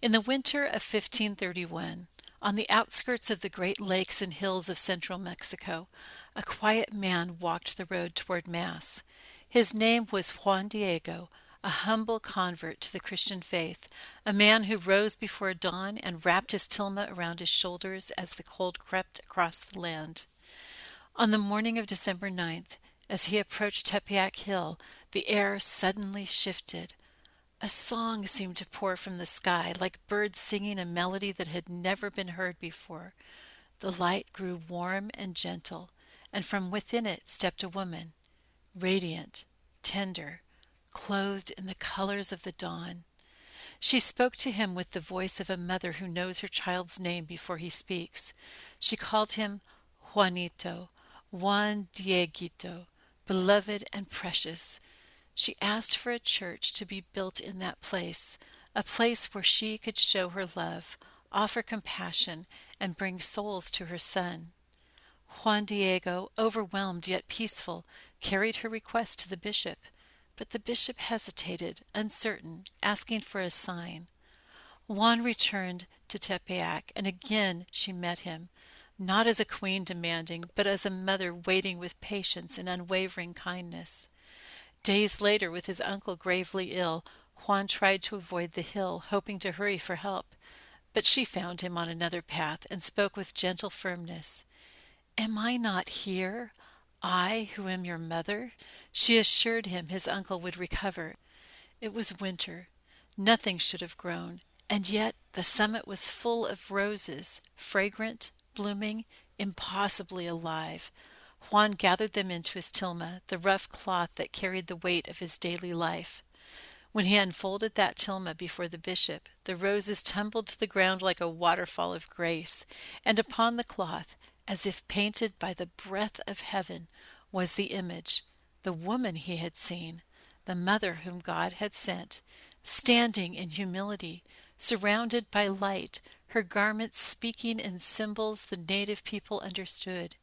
In the winter of 1531, on the outskirts of the Great Lakes and hills of central Mexico, a quiet man walked the road toward Mass. His name was Juan Diego, a humble convert to the Christian faith, a man who rose before dawn and wrapped his tilma around his shoulders as the cold crept across the land. On the morning of December 9th, as he approached Tepeyac Hill, the air suddenly shifted. A song seemed to pour from the sky, like birds singing a melody that had never been heard before. The light grew warm and gentle, and from within it stepped a woman, radiant, tender, clothed in the colors of the dawn. She spoke to him with the voice of a mother who knows her child's name before he speaks. She called him Juanito, Juan Dieguito, beloved and precious. She asked for a church to be built in that place, a place where she could show her love, offer compassion, and bring souls to her son. Juan Diego, overwhelmed yet peaceful, carried her request to the bishop, but the bishop hesitated, uncertain, asking for a sign. Juan returned to Tepeyac, and again she met him, not as a queen demanding, but as a mother waiting with patience and unwavering kindness. Days later, with his uncle gravely ill, Juan tried to avoid the hill, hoping to hurry for help. But she found him on another path and spoke with gentle firmness. "Am I not here, I who am your mother?" She assured him his uncle would recover. It was winter. Nothing should have grown, and yet the summit was full of roses, fragrant, blooming, impossibly alive. Juan gathered them into his tilma, the rough cloth that carried the weight of his daily life. When he unfolded that tilma before the bishop, the roses tumbled to the ground like a waterfall of grace, and upon the cloth, as if painted by the breath of heaven, was the image, the woman he had seen, the mother whom God had sent, standing in humility, surrounded by light, her garments speaking in symbols the native people understood.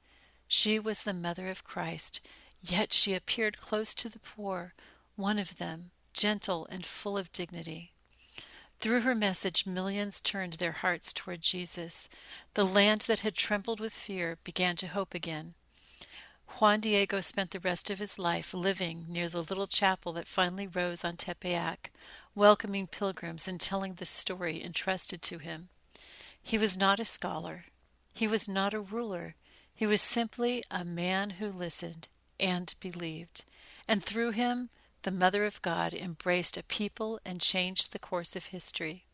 She was the mother of Christ, yet she appeared close to the poor, one of them, gentle and full of dignity. Through her message, millions turned their hearts toward Jesus. The land that had trembled with fear began to hope again. Juan Diego spent the rest of his life living near the little chapel that finally rose on Tepeyac, welcoming pilgrims and telling the story entrusted to him. He was not a scholar. He was not a ruler. He was simply a man who listened and believed. And through him, the Mother of God embraced a people and changed the course of history.